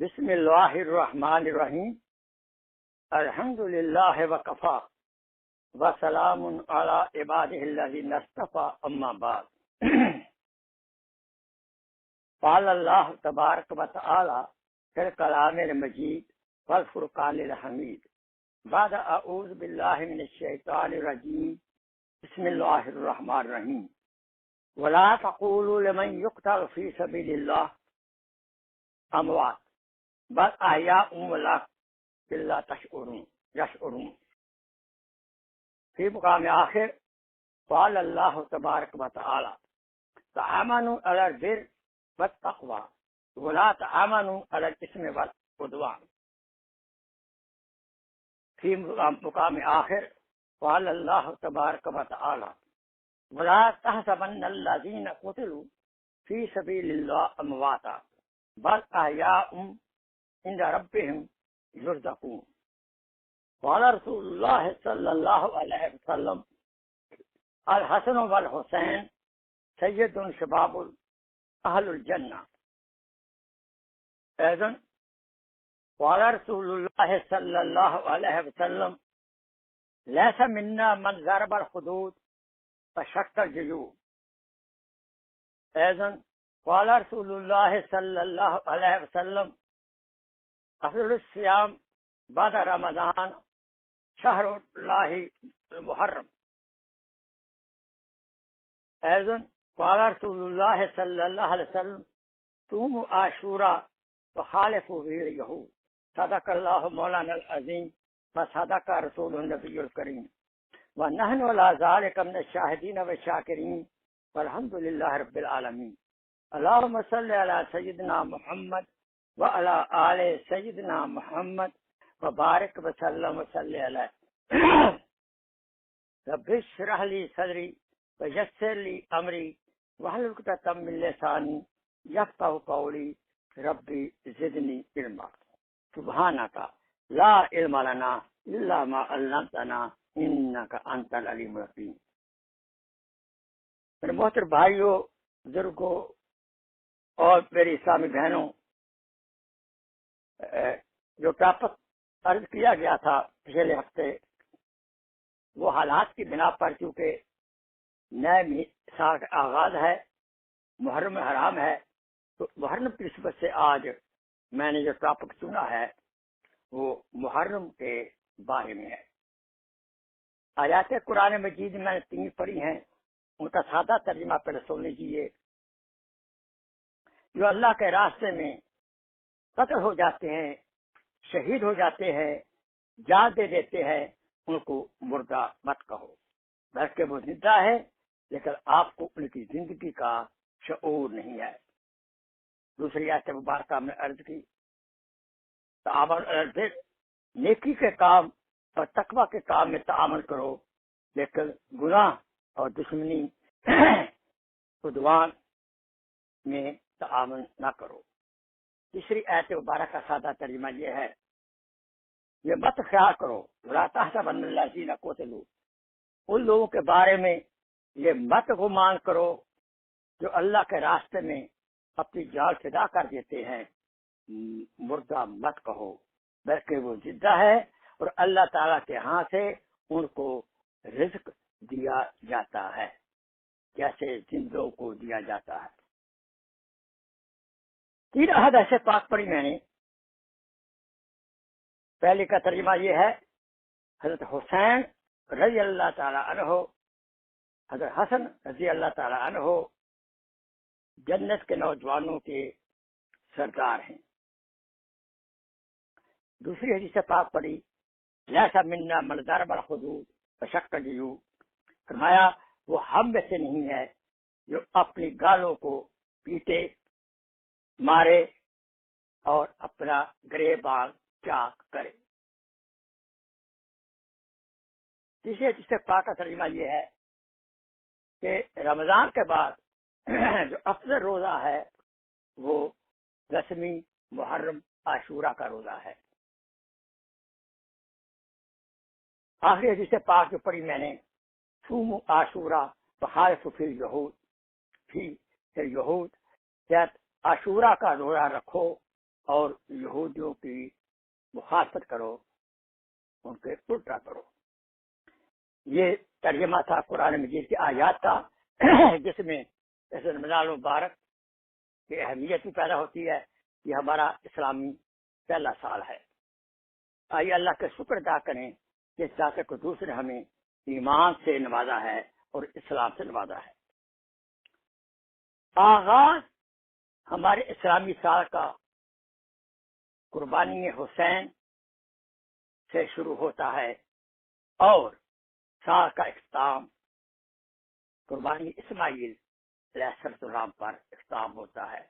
بسم اللہ الرحمن الرحیم الحمد للہ وکفا وسلام علی عبادہ الذین اصطفی اما بعد قال اللہ تبارک و تعالی فی الکلام المجید والفرقان الحمید بعد اعوذ باللہ من الشیطان الرجیم بسم اللہ الرحمن الرحیم ولا تقولوا لمن يقتل في سبيل الله اموات بل احیاء ولکن لا یشعرون. فی مقام آخر قال اللہ تبارک و تعالی تعاونوا علی البر والتقوی ولا تعاونوا علی الاثم والعدوان. فی مقام آخر قال اللہ تبارک و تعالی ولا تحسبن الذین قتلوا فی سبیل اللہ امواتا بل احیاء عند ربهم یرزقون. قال رسول اللہ صلی اللہ علیہ وسلم الحسن والحسین سید شباب اہل الجنہ. ایضاً قال رسول اللہ صلی اللہ علیہ وسلم لیس منا من ضرب الحدود فشق الجیوب. ایضاً قال رسول اللہ صلی اللہ علیہ وسلم افضل الصیام بعد رمضان شہر اللہ المحرم. ایضاً قال رسول اللہ صلی اللہ علیہ وسلم صوموا عاشوراء وخالفوا به اليهود صدق اللہ مولانا العظیم وصدق رسول النبی الکریم ونحن على ذلك من الشاہدین والشاکرین والحمد للہ رب العالمین. اللہم صلی علی سیدنا محمد وعلی آل سیدنا محمد وبارک وسلم وصلی علیہ. رب اشرح لی صدری ویسر لی امری واحلل عقدۃ من لسانی یفقہوا قولی ربی زدنی علما. سبحانک لا علم لنا الا ما علمتنا انک انت العلیم الحکیم. میرے محترم بھائیوں، بزرگوں اور میری اسلامی بہنوں، جو ٹاپک عرض کیا گیا تھا پچھلے ہفتے، وہ حالات کی بنا پر چونکہ نئے سال کا آغاز ہے، محرم حرام ہے، تو محرم کی نسبت سے آج میں نے جو ٹاپک چنا ہے وہ محرم کے بارے میں ہے. آیات قرآن مجید میں نے 3 پڑھی ہیں، ان کا سادہ ترجمہ پہلے سن لیجیے. جو اللہ کے راستے میں قتل ہو جاتے ہیں، شہید ہو جاتے ہیں، جان دے دیتے ہیں، ان کو مردہ مت کہو، بلکہ وہ زندہ ہے لیکن آپ کو ان کی زندگی کا شعور نہیں ہے. دوسری آیت مبارکہ میں عرض کی تعاون علی البر، نیکی کے کام اور تقوی کے کام میں تعاون کرو، لیکن گناہ اور دشمنی عدوان میں تعاون نہ کرو. تیسری آیت مبارکہ کا سادہ ترجمہ یہ ہے، یہ مت خیال کرو ولا تحسبن الذین قتلوا، ان لوگوں کے بارے میں یہ مت گمان کرو جو اللہ کے راستے میں اپنی جان فدا کر دیتے ہیں. مردہ مت کہو، بلکہ وہ زندہ ہے اور اللہ تعالیٰ کے ہاں سے ان کو رزق دیا جاتا ہے جیسے زندوں کو دیا جاتا ہے. 3 حدیث پاک پڑھی میں نے. پہلے کا ترجمہ یہ ہے، حضرت حسین رضی اللہ تعالی عنہ، حضرت حسن رضی اللہ تعالی عنہ جنت کے نوجوانوں کے سردار ہیں. دوسری حدیث پاک پڑھی لیس منا من ضرب الحدود وشق الجیوب، فرمایا وہ ہم میں سے نہیں ہے جو اپنی گالوں کو پیٹے، مارے اور اپنا گریبان چاک کرے. تیسری حدیث پاک کا ترجمہ یہ ہے کہ رمضان کے بعد جو افضل روزہ ہے وہ 10ویں محرم عاشورہ کا روزہ ہے. آخری حدیث پاک جو پڑھی میں نے، صوموا عاشوراء وخالفوا فی اليهود، عاشورہ کا روزہ رکھو اور یہودیوں کی مخالفت کرو، ان کے الٹا کرو۔ یہ ترجمہ تھا قرآن مجید کی آیات کا، جس میں اس رمضان المبارک کی اہمیت بھی پیدا ہوتی ہے۔ یہ ہمارا اسلامی پہلا سال ہے۔ آئیے اللہ کا شکر ادا کریں جس طرح سے قدوس نے ہمیں ایمان سے نوازا ہے اور اسلام سے نوازا ہے۔ آغاز ہمارے اسلامی سال کا قربانی حسین سے شروع ہوتا ہے اور سال کا اختتام قربانی اسماعیل علیہ السلام پر اختتام ہوتا ہے۔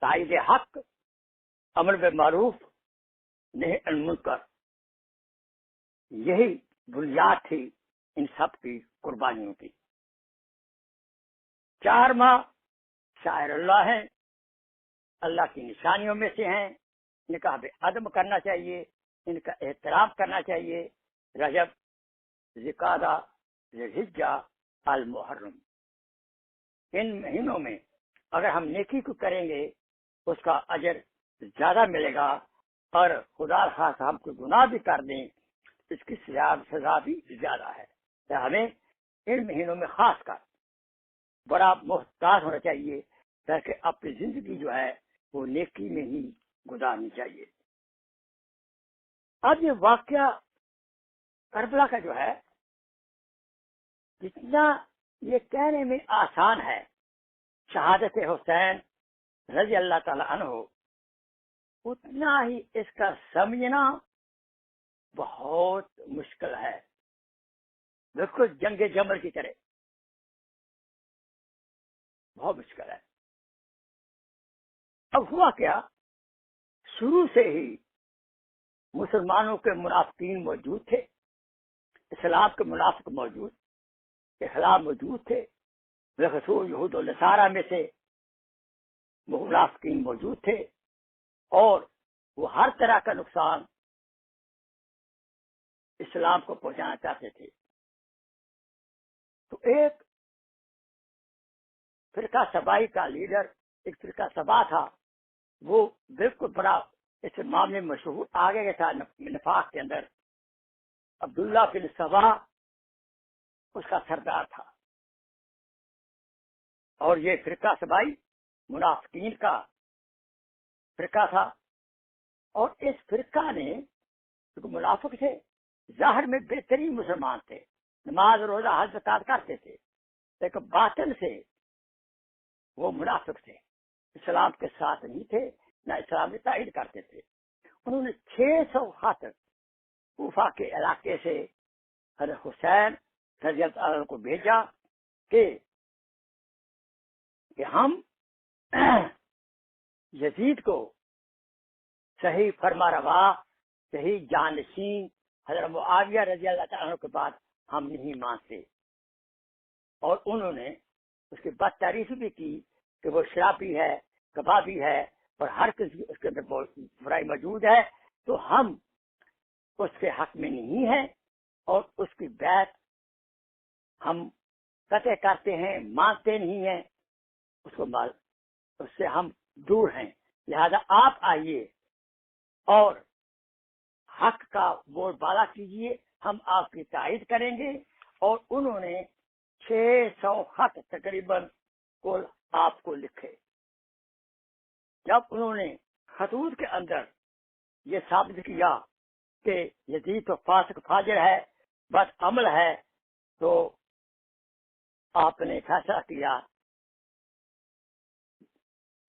تائید حق، امر بالمعروف، نہی عن المنکر، یہی بنیاد تھی ان سب کی قربانیوں کی۔ 4 ماہ شاعر اللہ ہیں، اللہ کی نشانیوں میں سے ہیں، ان کا ادب کرنا چاہیے، ان کا احترام کرنا چاہیے۔ رجب، ذوالقعدہ، ذوالحجہ، المحرم، ان مہینوں میں اگر ہم نیکی کو کریں گے اس کا اجر زیادہ ملے گا، اور خدا خاص ہم کو گناہ بھی کر دیں اس کی سزا بھی زیادہ ہے۔ تو ہمیں ان مہینوں میں خاص کر بڑا محتاط ہونا چاہیے تاکہ اپنی زندگی جو ہے وہ نیکی میں ہی گزارنی چاہیے۔ اب یہ واقعہ کربلا کا جو ہے، جتنا یہ کہنے میں آسان ہے شہادت حسین رضی اللہ تعالی عنہ، اتنا ہی اس کا سمجھنا بہت مشکل ہے، بالکل جنگ جمل کی طرح بہت مشکل ہے۔ اب ہوا کیا، شروع سے ہی مسلمانوں کے منافقین موجود تھے، اسلام کے منافق موجود، اخلاق موجود تھے، رسول یہود و نصارہ میں سے منافقین موجود تھے، اور وہ ہر طرح کا نقصان اسلام کو پہنچانا چاہتے تھے۔ تو ایک فرقہ سبائی کا لیڈر، ایک فرقہ سبا تھا، وہ بالکل بڑا اس معاملے میں مشہور آگے گیا تھا نفاق کے اندر۔ عبداللہ بن سبا اس کا سردار تھا، اور یہ فرقہ سبائی منافقین کا فرقہ تھا۔ اور اس فرقہ نے، کیونکہ منافق تھے، ظاہر میں بہترین مسلمان تھے، نماز روزہ حج زکات کرتے تھے، لیکن باطن سے وہ منافق تھے، اسلام کے ساتھ نہیں تھے، نہ اسلام کی تائید کرتے تھے۔ انہوں نے 600 خط کوفہ کے علاقے سے حضرت حسین رضی اللہ عنہ کو بھیجا کہ ہم یزید کو صحیح فرما روا، صحیح جانشین حضرت معاویہ رضی اللہ تعالیٰ عنہ کے بعد ہم نہیں مانتے۔ اور انہوں نے اس کی بد تعریف بھی کی کہ وہ شرابی ہے، کبابی ہے، اور ہر کسی اس کے اندر برائی موجود ہے، تو ہم اس کے حق میں نہیں ہیں، اور اس کی بیعت ہم قطع کرتے ہیں، مانتے نہیں ہیں، اس سے ہم دور ہیں، لہذا آپ آئیے اور حق کا بول بالا کیجیے، ہم آپ کی تائید کریں گے۔ اور انہوں نے 600 خط تقریباً کو آپ کو لکھے۔ جب انہوں نے خطوط کے اندر یہ ثابت کیا کہ یزید تو فاسق فاجر ہے، بس عمل ہے، تو آپ نے فیصلہ کیا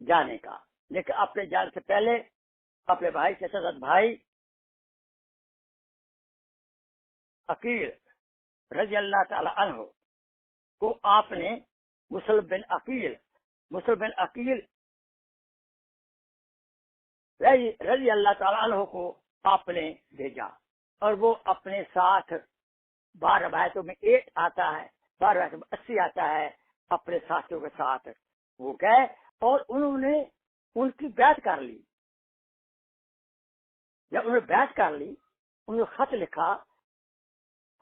جانے کا۔ لیکن اپنے جانے سے پہلے اپنے بھائی سے سعد بھائی عقیل رضی اللہ تعالی عنہ کو آپ نے مسلم بن عقیل رضی اللہ تعالی عنہ کو آپ نے بھیجا، اور وہ اپنے ساتھ 12 روایتوں میں 8 آتا ہے، 12 روایتوں میں 80 آتا ہے، اپنے ساتھیوں کے ساتھ وہ گئے اور انہوں نے ان کی بیعت کر لی۔ جب انہوں نے بیعت کر لی، انہوں نے خط لکھا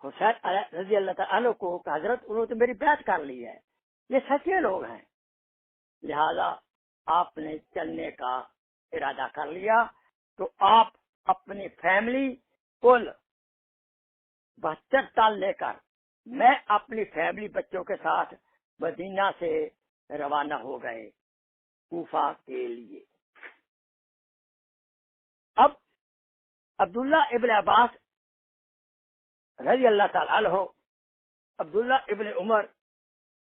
حسین رضی اللہ تعالیٰ عنہ کو کہ حضرت انہوں نے تو میری بیعت کر لی ہے، یہ سچے لوگ ہیں، لہذا آپ نے چلنے کا ارادہ کر لیا تو آپ اپنی فیملی کل 72 سال لے کر میں اپنی فیملی بچوں کے ساتھ مدینہ سے روانہ ہو گئے کوفہ کے لیے۔ اب عبداللہ ابن عباس رضی اللہ تعالی عنہ، عبداللہ ابن عمر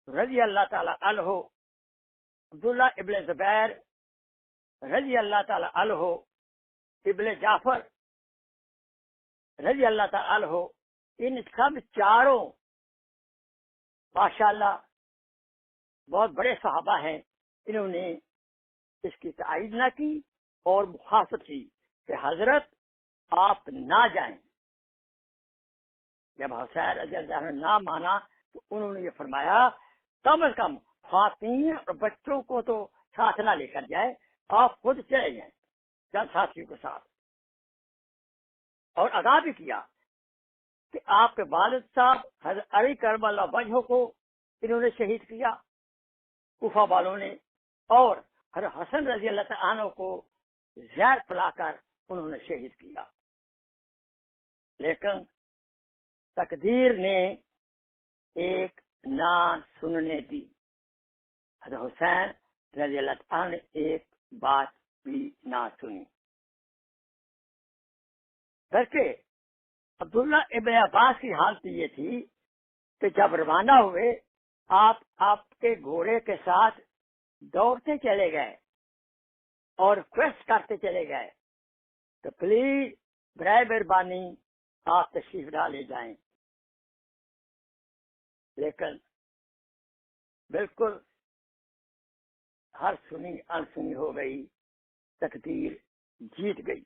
رضی اللہ تعالی عنہ، عبداللہ ابن زبیر رضی اللہ تعالی عنہ، ابن جعفر رضی اللہ تعالی عنہ، ان سب چاروں ماشاءاللہ بہت بڑے صحابہ ہیں۔ انہوں نے اس کی تائید نہ کی اور مخالفت کی کہ حضرت آپ نہ جائیں۔ جب حسین رضی اللہ عنہ نے نہ مانا تو انہوں نے یہ فرمایا کم از کم خواتین اور بچوں کو تو ساتھ نہ لے کر جائے، آپ خود چلے جائیں چند ساتھیوں کے ساتھ۔ اور آگاہ بھی کیا کہ آپ کے والد صاحب حضرت علی کرم اللہ وجہ کو انہوں نے شہید کیا کوفہ والوں نے، اور حضرت حسن رضی اللہ تعالیٰ عنہ کو زہر پلا کر انہوں نے شہید کیا۔ لیکن تقدیر نے ایک نہ سننے دی۔ حضرت حسین رضی اللہ عنہ نے ایک بات بھی نہ سنی، بلکہ عبداللہ ابن عباس کی حالت یہ تھی کہ جب روانہ ہوئے آپ کے گھوڑے کے ساتھ دوڑتے چلے گئے اور ریکویسٹ کرتے چلے گئے تو پلیز برائے مہربانی آپ تشریف ڈالے جائیں، لیکن بالکل ہر سنی انسنی ہو گئی، تقدیر جیت گئی۔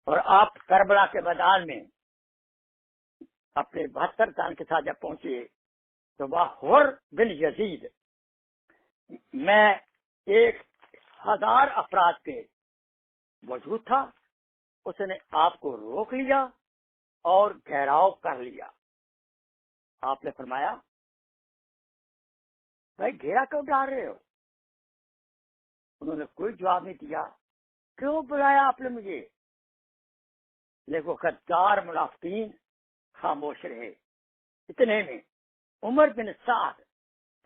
اور آپ کربلا کے میدان میں اپنے 72 سال کے ساتھ جب پہنچے تو وہ حر بن یزید میں 1000 افراد کے موجود تھا، اس نے آپ کو روک لیا اور گھیراؤ کر لیا۔ آپ نے فرمایا بھائی گھیرا کیوں ڈال رہے ہو؟ انہوں نے کوئی جواب نہیں دیا۔ کیوں بلایا آپ نے مجھے؟ لیکن غدار منافقین خاموش رہے۔ اتنے میں عمر بن سعد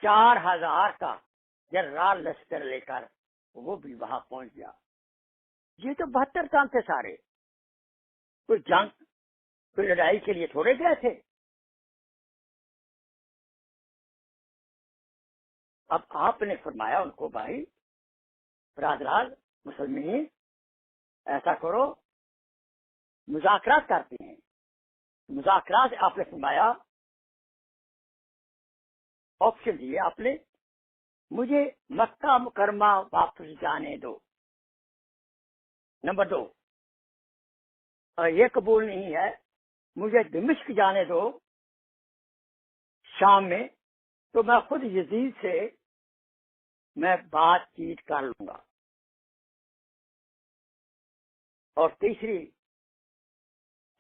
4000 کا جنرال لشکر لے کر وہ بھی وہاں پہنچ گیا۔ یہ تو 72 سال تھے سارے، کوئی جنگ کوئی لڑائی کے لیے تھوڑے گئے تھے۔ اب آپ نے فرمایا ان کو بھائی برادران مسلمین ایسا کرو، مذاکرات کرتے ہیں۔ مذاکرات آپ نے فرمایا آپشن دیے آپ نے، مجھے مکہ مکرمہ واپس جانے دو، نمبر 2 یہ قبول نہیں ہے مجھے دمشق جانے دو شام میں، تو میں خود یزید سے میں بات چیت کر لوں گا۔ اور تیسری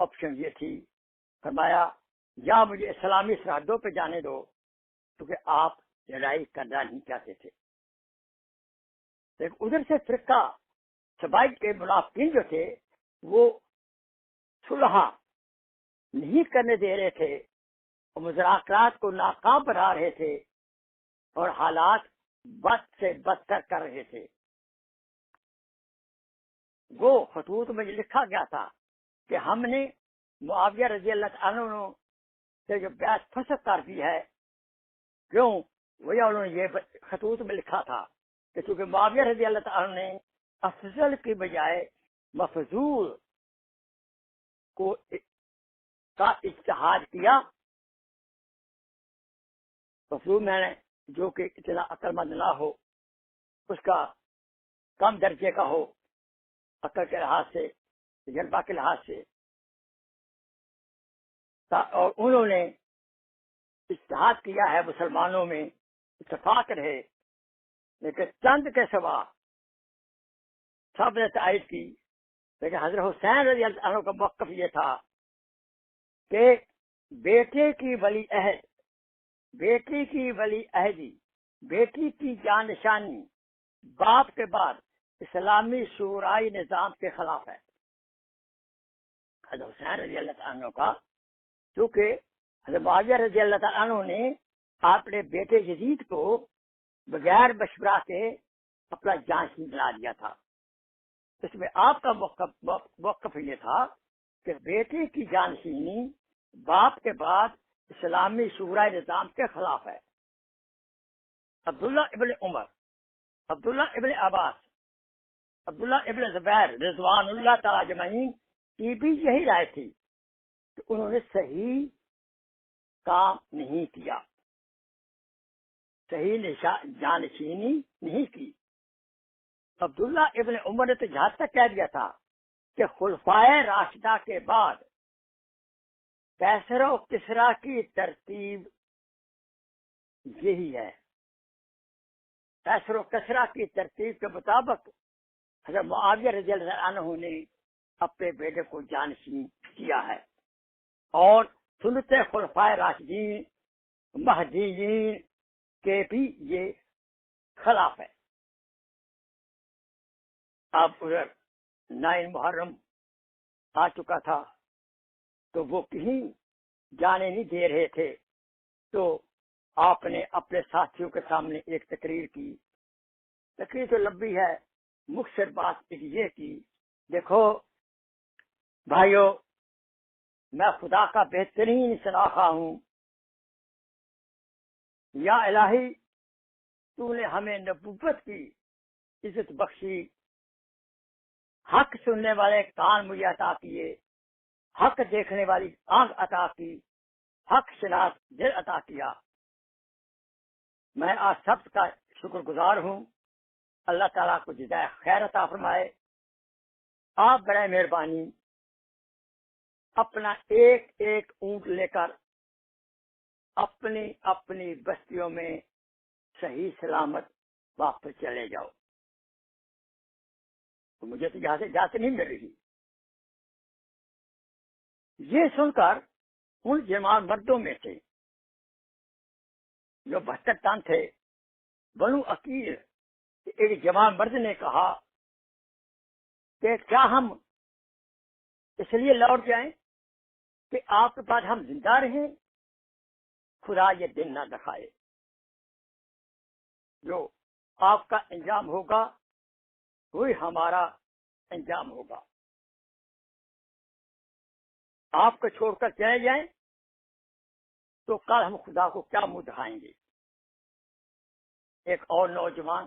آپشن یہ تھی، فرمایا یا مجھے اسلامی سرحدوں پہ جانے دو، کیونکہ آپ لڑائی کرنا نہیں چاہتے تھے۔ لیکن ادھر سے فرقہ سبائی کے منافقین جو تھے وہ صلح نہیں کرنے دے رہے تھے اور مذاکرات کو ناکام بنا رہے تھے اور حالات بد سے بدتر کر رہے تھے۔ وہ خطوط میں لکھا گیا تھا کہ ہم نے معاویہ رضی اللہ عنہ سے جو بیعت فسخ کر دی ہے، کیوں انہوں نے یہ خطوط میں لکھا تھا کہ چونکہ معاویہ رضی اللہ عنہ نے افضل کی بجائے مفضول کا اجتہاد کیا، مفضول میں نے جو کہ اتنا عقل مند نہ ہو، اس کا کم درجے کا ہو عقل کے لحاظ سے، تجربہ کے لحاظ سے، اور انہوں نے اجتہاد کیا ہے، مسلمانوں میں اتفاق رہے، لیکن چند کے سوا سب نے تائید کی۔ لیکن حضرت حسین رضی اللہ عنہ کا موقف یہ تھا کہ بیٹے کی ولی عہدی بیٹی کی جانشانی باپ کے بعد اسلامی شورائی نظام کے خلاف ہے۔ حضرت حسین رضی اللہ تعالیٰ عنہ کا، کیونکہ حضرت معاویہ رضی اللہ تعالیٰ عنہ نے اپنے بیٹے یزید کو بغیر مشورہ کے اپنا جانشین بنا دیا تھا۔ اس میں آپ کا موقف یہ تھا کہ بیٹے کی جانشینی باپ کے بعد اسلامی شورائے نظام کے خلاف ہے۔ عبداللہ ابن عمر، عبداللہ ابن عباس، عبداللہ ابن زبیر رضوان اللہ تعالی اجمعین کی بھی یہی رائے تھی کہ انہوں نے صحیح کام نہیں کیا، صحیح جانشینی نہیں کی۔ عبداللہ ابن عمر نے تو یہاں تک کہہ دیا تھا کہ خلفائے راشدہ کے بعد کیسر و کسرا کی ترتیب یہی ہے۔ کیسر و کسرا کی ترتیب کے مطابق حضرت معاویہ رضی اللہ عنہ نے اپنے بیٹے کو جانشین کیا ہے، اور سنت خلفائے راشدین مہدیین کے بھی یہ خلاف ہے۔ اب ادھر 9 محرم آ چکا تھا تو وہ کہیں جانے نہیں دے رہے تھے، تو آپ نے اپنے ساتھیوں کے سامنے ایک تقریر کی۔ تقریر تو لمبی ہے، مختصر بات یہ کی، دیکھو بھائیو، میں خدا کا بہترین شناخوا ہوں، یا الہی تو نے ہمیں نبوت کی عزت بخشی، حق سننے والے کان مجھے عطا کیے، حق دیکھنے والی آنکھ عطا کی، حق شناس دل عطا کیا۔ میں آپ سب کا شکر گزار ہوں، اللہ تعالیٰ کو جزائے خیر عطا فرمائے۔ آپ برائے مہربانی اپنا ایک ایک اونٹ لے کر اپنی اپنی بستیوں میں صحیح سلامت واپس چلے جاؤ۔ تو مجھے تو یہاں سے اجازت نہیں مل رہی۔ یہ سن کر ان جوان مردوں میں سے جو 72 تن تھے، بنو عقیل ایک جوان مرد نے کہا کہ کیا ہم اس لیے لوٹ جائیں کہ آپ کے پاس ہم زندہ رہیں؟ خدا یہ دن نہ دکھائے، جو آپ کا انجام ہوگا وہی ہمارا انجام ہوگا۔ آپ کو چھوڑ کر چلے جائیں تو کل ہم خدا کو کیا منہ دکھائیں گے۔ ایک اور نوجوان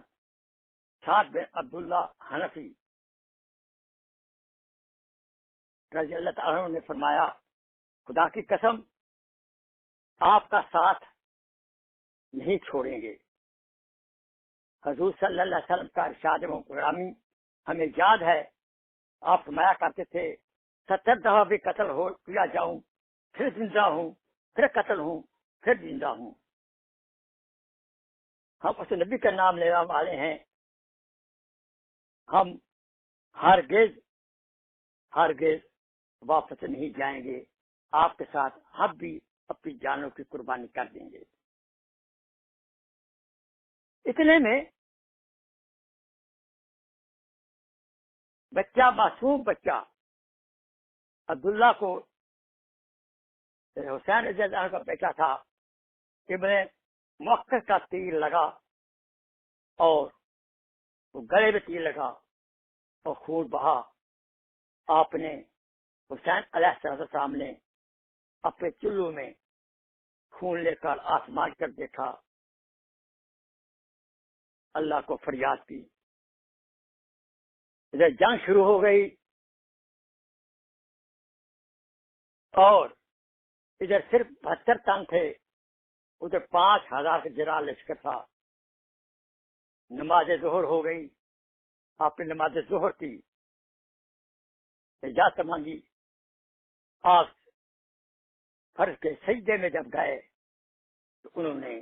سعد بن عبداللہ حنفی رضی اللہ تعالیٰ عنہ نے فرمایا، خدا کی قسم آپ کا ساتھ نہیں چھوڑیں گے۔ حضور صلی اللہ علیہ وسلم کا ارشاد گرامی ہمیں یاد ہے، آپ فرمایا کرتے تھے 70 دفعہ بھی قتل ہو کیا جاؤں، پھر زندہ ہوں، پھر قتل ہوں، پھر زندہ ہوں۔ ہم اس نبی کا نام لینے والے ہیں، ہم ہرگز واپس نہیں جائیں گے، آپ کے ساتھ ہم بھی اپنی جانوں کی قربانی کر دیں گے۔ اتنے میں بچہ، معصوم بچہ عبداللہ کو، حسین رضی اللہ عنہ کا بیٹا تھا، ابن موقع کا تیر لگا اور وہ گلے میں تیر لگا اور خون بہا۔ آپ نے حسین علیہ السلام نے اپنے چلو میں خون لے کر آسمان کر دیکھا، اللہ کو فریاد کی۔ ادھر جنگ شروع ہو گئی اور ادھر صرف 72 تن تھے، ادھر 5000 کا جرا لشکر تھا۔ نماز ظہر ہو گئی، آپ نے نماز ظہر کی، اجازت مانگی، آپ فرض کے سجدے میں جب گئے تو انہوں نے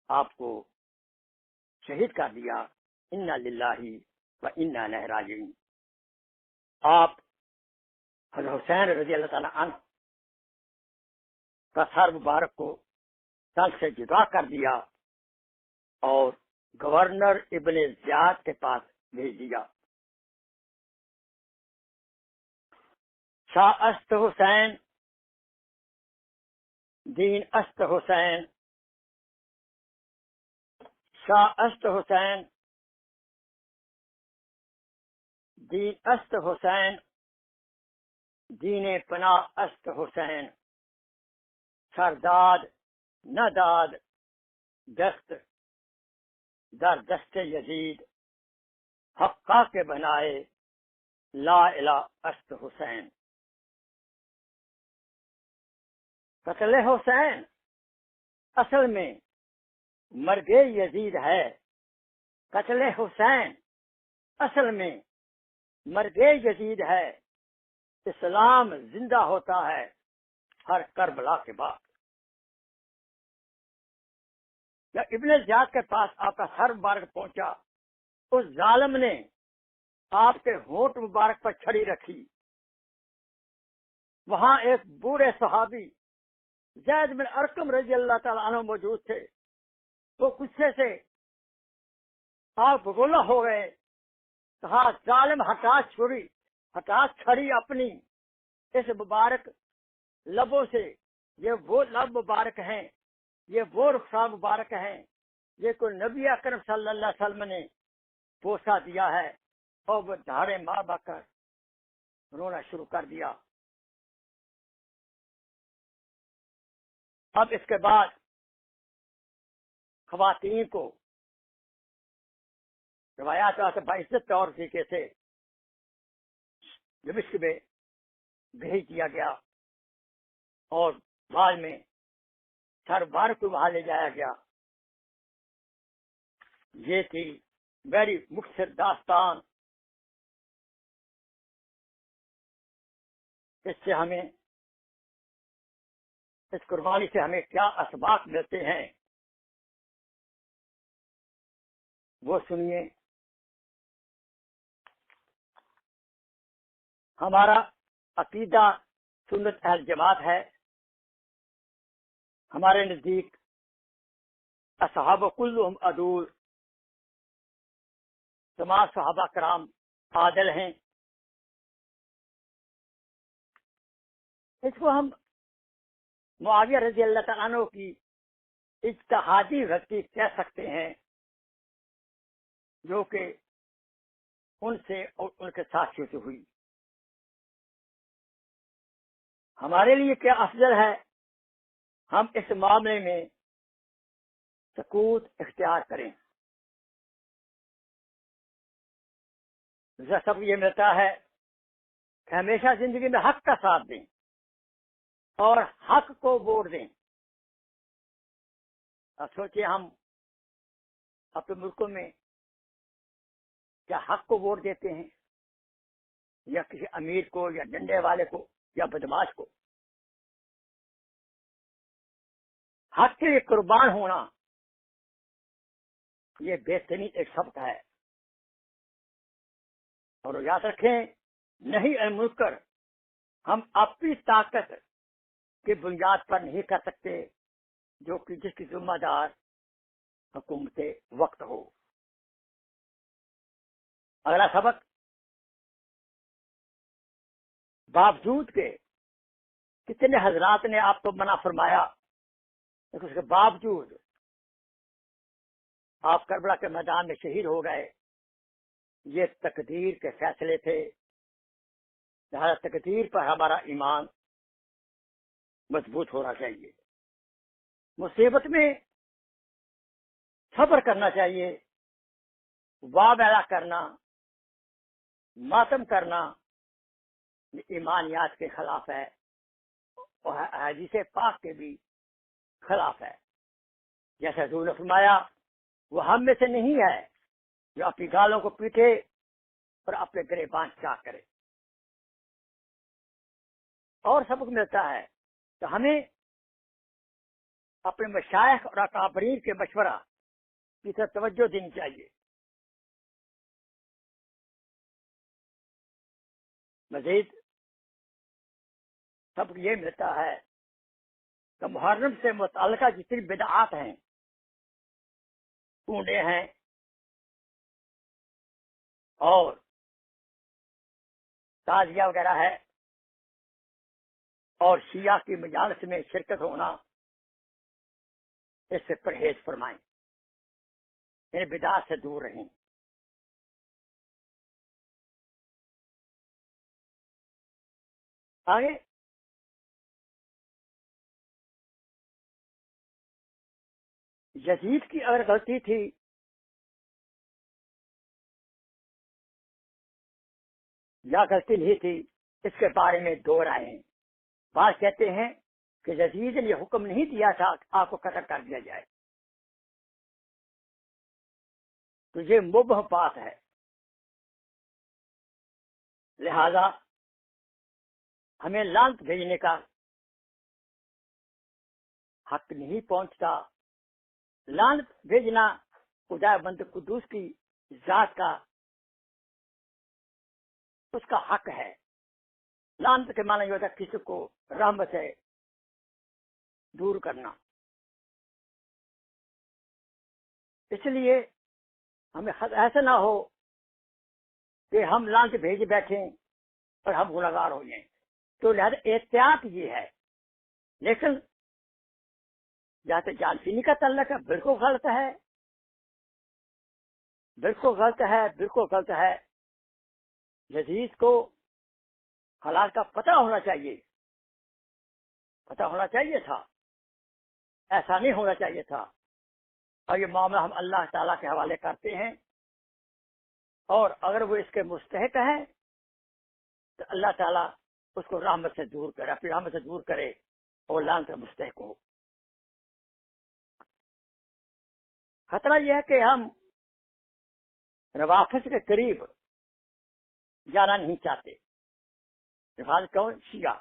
آپ کو شہید کر دیا۔ انا للہ و انا الیہ راجعون۔ آپ حضرت حسین رضی اللہ تعالی عنہ کا سر مبارک کو تن سے جدا کر دیا اور گورنر ابن زیاد کے پاس بھیج دیا. شاہ است حسین دین است حسین، شاہ است حسین دین است حسین، دین پناہ است حسین، سرداد نہ داد دست در دست یزید، حقا کے بنائے لا الہ است حسین. قتل حسین اصل میں مرگ یزید ہے. قتل حسین اصل میں مرگ یزید ہے. اسلام زندہ ہوتا ہے ہر کربلا کے بعد. جب ابن زیاد کے پاس آپ کا سر مبارک پہنچا، اس ظالم نے آپ کے ہونٹ مبارک پر چھڑی رکھی. وہاں ایک بوڑھے صحابی زید بن ارقم رضی اللہ تعالیٰ عنہ موجود تھے. وہ غصے سے آپ بگولا ہو گئے. کہا ظالم ہٹا چھری، ہٹا چھڑی اپنی اس مبارک لبوں سے. یہ وہ لب مبارک ہیں، یہ وہ رخسار مبارک ہیں، یہ کوئی نبی اکرم صلی اللہ علیہ وسلم نے بوسہ دیا ہے. اور وہ دھاڑے مار مار کر رونا شروع کر دیا. اب اس کے بعد خواتین کو روایات سے باعزت طور طریقے سے دمشق میں بھیج دیا گیا اور بعد میں سربار کو وہاں لے جایا گیا. یہ تھی میری مختصر داستان. اس سے ہمیں، اس قربانی سے ہمیں کیا اسباق ملتے ہیں وہ سنیے. ہمارا عقیدہ سنت اہل جماعت ہے. ہمارے نزدیک اصحاب کلہم عدول، تمام صحابہ کرام عادل ہیں. اس کو ہم معاویہ رضی اللہ تعالیٰ عنہ کی اجتہادی غلطی کہہ سکتے ہیں، جو کہ ان سے اور ان کے ساتھیوں سے ہوئی. ہمارے لیے کیا افضل ہے؟ ہم اس معاملے میں سکوت اختیار کریں. سب یہ ملتا ہے کہ ہمیشہ زندگی میں حق کا ساتھ دیں اور حق کو ووٹ دیں. اب سوچئے ہم اپنے ملکوں میں کیا حق کو ووٹ دیتے ہیں یا کسی امیر کو یا ڈنڈے والے کو یا بدماش کو؟ حق کے لیے قربان ہونا یہ بہترین ایک سبق ہے. اور یاد رکھیں، نہیں المنکر ہم اپنی طاقت کی بنیاد پر نہیں کر سکتے، جو کہ جس کی ذمہ دار حکومت وقت ہو. اگلا سبق، باوجود کے کتنے حضرات نے آپ کو منع فرمایا، لیکن اس کے باوجود آپ کربلا کے میدان میں شہید ہو گئے. یہ تقدیر کے فیصلے تھے. لہذا تقدیر پر ہمارا ایمان مضبوط ہونا چاہیے. مصیبت میں صبر کرنا چاہیے. واویلا کرنا، ماتم کرنا یہ ایمانیات کے خلاف ہے اور حدیث پاک کے بھی خلاف ہے. جیسے حضور نے فرمایا، وہ ہم میں سے نہیں ہے جو اپنی گالوں کو پیٹے اور اپنے گریبان چاک کرے. اور سبق ملتا ہے تو ہمیں اپنے مشائخ اور اکابرین کے مشورہ کی طرف توجہ دینی چاہیے. مزید سبق یہ ملتا ہے کہ محرم سے متعلقہ جتنی بدعات ہیں اونڈے ہیں اور تازیہ وغیرہ ہے، اور شیعہ کی مجالس میں شرکت ہونا، اس سے پرہیز فرمائیں، ان بدعات سے دور رہیں۔ آگے یزید کی اگر غلطی تھی یا غلطی نہیں تھی، اس کے بارے میں دو رائے ہیں۔ بعض کہتے ہیں کہ یزید نے یہ حکم نہیں دیا تھا کہ آپ کو قتل کر دیا جائے، تو یہ مبہم بات ہے، لہذا ہمیں لعنت بھیجنے کا حق نہیں پہنچتا۔ لعنت بھیجنا خدا بند قدوس کی ذات کا اس کا حق ہے۔ لعنت کے معنی یہ ہوتا ہے کسی کو رحمت سے دور کرنا۔ اس لیے ہمیں ایسا نہ ہو کہ ہم لعنت بھیج بیٹھیں اور ہم گنہگار ہو جائیں، تو لہذا احتیاط یہ ہے۔ لیکن جہاں تک جانشینی کا تعلق ہے، بالکل غلط ہے، بالکل غلط ہے، بالکل غلط ہے۔ یزید کو حالات کا پتہ ہونا چاہیے، پتہ ہونا چاہیے تھا، ایسا نہیں ہونا چاہیے تھا۔ اور یہ معاملہ ہم اللہ تعالیٰ کے حوالے کرتے ہیں، اور اگر وہ اس کے مستحق ہے تو اللہ تعالیٰ اس کو رحمت سے دور کرے، اپنی رحمت سے دور کرے اور لعنت کا مستحق ہو۔ خطرہ یہ ہے کہ ہم روافض کے قریب جانا نہیں چاہتے۔ روافض کون؟ شیعہ۔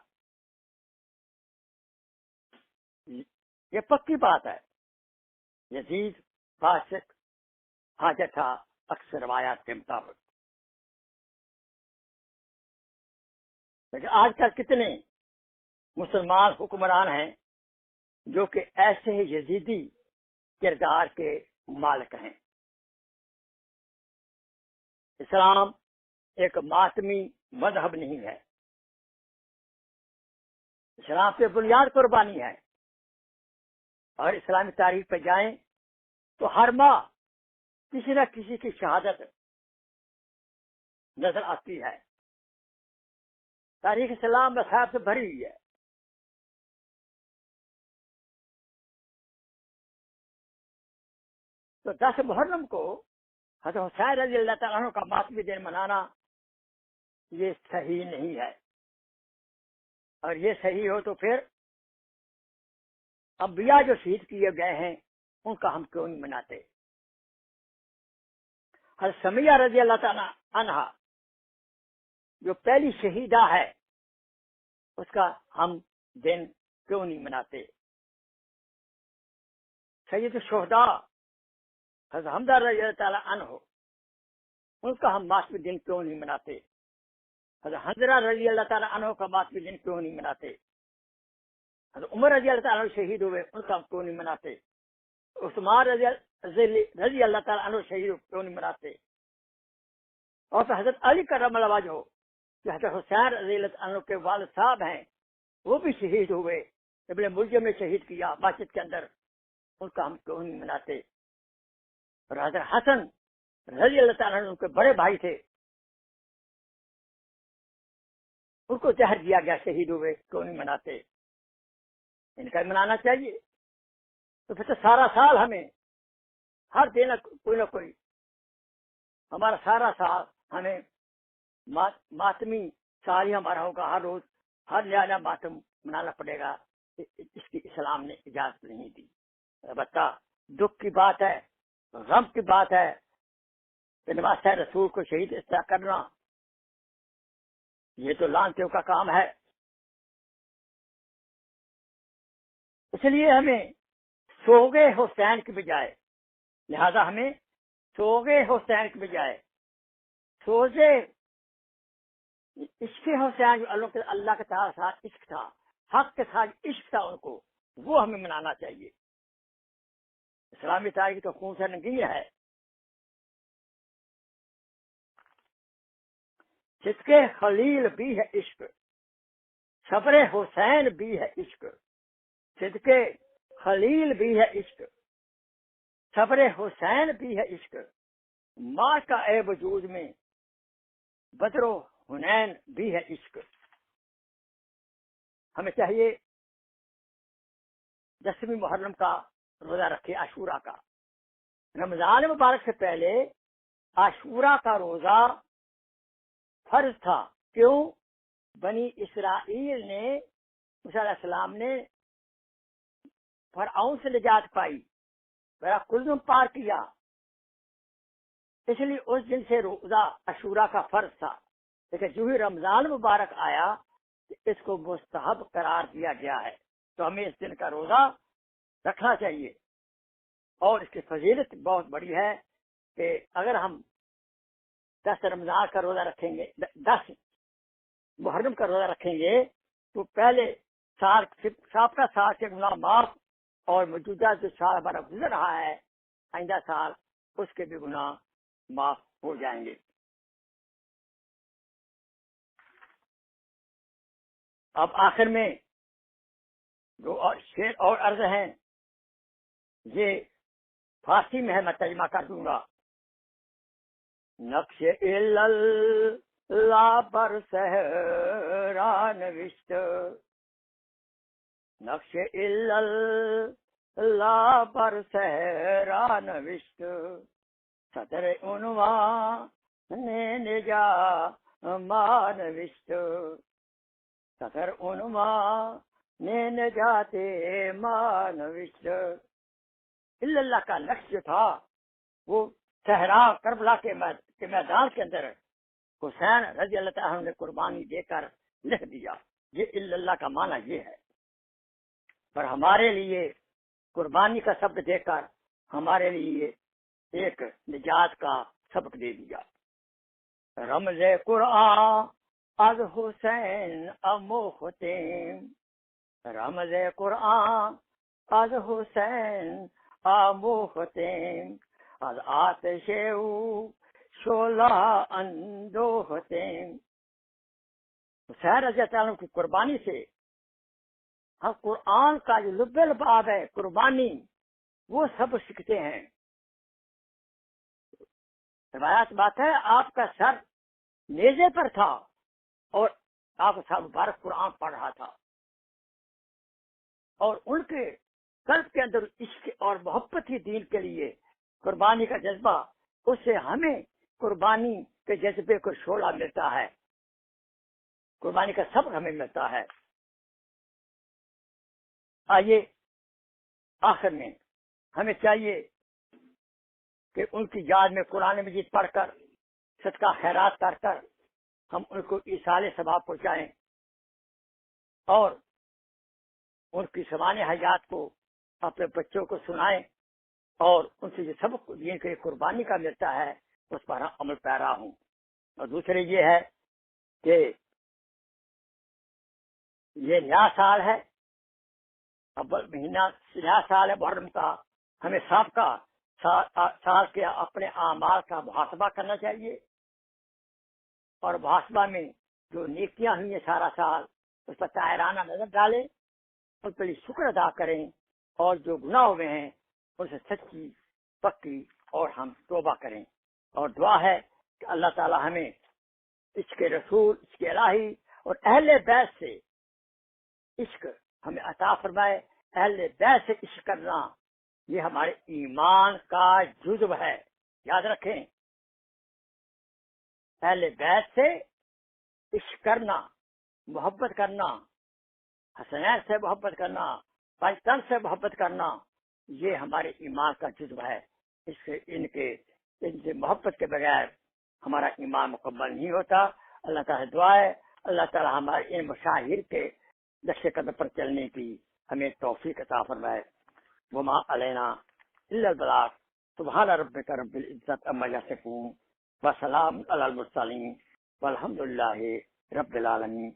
یہ پکی بات ہے، یزید فاسق حاجت تھا اکثر روایات کے مطابق۔ لیکن آج کل کتنے مسلمان حکمران ہیں جو کہ ایسے ہی یزیدی کردار کے مالک ہیں۔ اسلام ایک ماتمی مذہب نہیں ہے، اسلام پہ بنیاد قربانی ہے۔ اور اسلامی تاریخ پہ جائیں تو ہر ماہ کسی نہ کسی کی شہادت نظر آتی ہے۔ تاریخ اسلام مصائب سے بھری ہوئی ہے۔ تو 10 محرم کو حضرت حسین رضی اللہ تعالیٰ عنہ کا ماتمی دن منانا یہ صحیح نہیں ہے۔ اور یہ صحیح ہو تو پھر انبیاء جو شہید کیے گئے ہیں ان کا ہم کیوں نہیں مناتے؟ حضرت سمیہ رضی اللہ تعالیٰ عنہا جو پہلی شہیدہ ہے اس کا ہم دن کیوں نہیں مناتے؟ سید الشہداء حضرت حمزہ رضی اللہ تعالیٰ عنہ ان کا ہم ماتمی دن کیوں نہیں مناتے؟ حضرت حنظلہ رضی اللہ تعالیٰ عنہ کا ماتمی دن کیوں نہیں مناتے؟ حضرت عمر رضی اللہ تعالیٰ عنہ شہید ہوئے ان کا ہم کیوں نہیں مناتے؟ عثمان رضی اللہ تعالیٰ عنہ شہید کیوں نہیں مناتے؟ اور پھر حضرت علی کرم اللہ وجہہ جو حضرت حسین رضی اللہ عنہ کے والد صاحب ہیں وہ بھی شہید ہوئے، ابن ملجم نے شہید کیا مسجد کے اندر، ان کا ہم کیوں نہیں مناتے؟ اور حضرت حسن رضی اللہ تعالیٰ عنہ ان کے بڑے بھائی تھے، ان کو زہر دیا گیا، شہید ہوئے، کیوں نہیں مناتے؟ ان کا منانا چاہیے۔ تو پھر تو سارا سال ہمیں ہر دن کوئی نہ کوئی ہمارا سارا سال ہمیں ماتمی سال ہی ہمارا ہوگا، ہر روز ہر نیا نیا ماتم منانا پڑے گا۔ اس کی اسلام نے اجازت نہیں دی۔ البتہ دکھ کی بات ہے، غم کی بات ہے کہ نواز رسول کو شہید اس طرح کرنا یہ تو لعنتیوں کا کام ہے۔ اس لیے ہمیں سوگے حسین کے بجائے، لہذا ہمیں سوگے حسین کے بجائے سوزے عشق حسین جو اللہ کے ساتھ عشق تھا، حق کے ساتھ عشق تھا ان کو، وہ ہمیں منانا چاہیے۔ اسلامی تاریخ تو خون سے رنگین ہے. صدق خلیل بھی ہے عشق، صبر حسین بھی ہے عشق. صدق خلیل بھی ہے عشق، صبر حسین بھی ہے عشق. ماں کا اے وجود میں بدر و حنین بھی ہے عشق. ہمیں چاہیے 10ویں محرم کا روزہ رکھے، عاشورہ کا. رمضان مبارک سے پہلے عاشورہ کا روزہ فرض تھا. کیوں؟ بنی اسرائیل نے، موسیٰ علیہ السلام نے فرعون سے نجات پائی، میرا کلزم پار کیا، اس لیے اس دن سے روزہ عاشورہ کا فرض تھا. لیکن جو ہی رمضان مبارک آیا اس کو مستحب قرار دیا گیا ہے. تو ہمیں اس دن کا روزہ رکھنا چاہیے. اور اس کی فضیلت بہت بڑی ہے کہ اگر ہم 10 رمضان کا روزہ رکھیں گے، 10 محرم کا روزہ رکھیں گے تو پہلے سال سابقہ سال کے گناہ معاف، اور موجودہ جو سال ہمارا گزر رہا ہے آئندہ سال اس کے بھی گناہ معاف ہو جائیں گے. اب آخر میں جو اور شعر اور عرض ہیں یہ فارسی میں ہے، میں ترجمہ کر دوں گا. نقش اللہ پر صحرا نوشت، نقش اللہ پر صحرا نوشت. صدر عنوان نجات نوشت، صدر عنوان نجات نوشت. اللہ کا نقش جو تھا وہ صحرا کربلا کے میدان کے اندر حسین رضی اللہ تعالیٰ نے قربانی دے کر لکھ دیا. یہ اللہ کا معنی یہ ہے. پر ہمارے لیے قربانی کا سبق دے کر ہمارے لیے ایک نجات کا سبق دے دیا. رمز قرآن از حسین اموختیم، رمز قرآن از حسین آموختیم، از آتش او شعلہ اندوختیم. حسین رضی اللہ عنہ کی قربانی سے ہم قرآن کا جو لب الباب ہے قربانی وہ سب سیکھتے ہیں. روایت بات ہے آپ کا سر نیزے پر تھا اور آپ کا مبارک قرآن پڑھ رہا تھا، اور ان کے قلب کے اندر عشق اور محبت ہی دین کے لیے قربانی کا جذبہ، اس سے ہمیں قربانی کے جذبے کو شعلہ ملتا ہے، قربانی کا سبق ہمیں ملتا ہے. آئیے آخر میں ہمیں چاہیے کہ ان کی یاد میں قرآن مجید پڑھ کر صدقہ خیرات کر کر ہم ان کو ایصال ثواب پہنچائیں، اور ان کی سوانح حیات کو اپنے بچوں کو سنائیں، اور ان سے جو سبق دین کے قربانی کا ملتا ہے اس پر ہم عمل پیرا ہوں. اور دوسرے یہ ہے کہ یہ نیا سال ہے، اول مہینہ نیا سال ہے محرم کا. ہمیں سابقہ سال کے اپنے اعمال کا محاسبہ کرنا چاہیے، اور محاسبہ میں جو نیکیاں ہوئی ہیں سارا سال اس پر طاہرانہ نظر ڈالیں، ان پر شکر ادا کریں، اور جو گناہ ہوئے ہیں ان سے سچی پکی اور ہم توبہ کریں. اور دعا ہے کہ اللہ تعالی ہمیں عشق رسول، عشق الہی اور اہل بیت سے عشق ہمیں عطا فرمائے. اہل بیت سے عشق کرنا یہ ہمارے ایمان کا جزو ہے، یاد رکھیں. اہل بیت سے عشق کرنا، محبت کرنا، حسنین سے محبت کرنا، پنجتن سے محبت کرنا، یہ ہمارے ایمان کا جزو ہے. اس سے ان سے محبت کے بغیر ہمارا ایمان مکمل نہیں ہوتا. اللہ تعالیٰ دعا ہے اللہ تعالیٰ ہمارے ان مشاہیر کے نقش قدم پر چلنے کی ہمیں توفیق عطا فرمائے. وما علینا الا البلاغ. سبحان ربک رب العزت عما یصفون وسلام علی المرسلین والحمد للہ رب العالمین.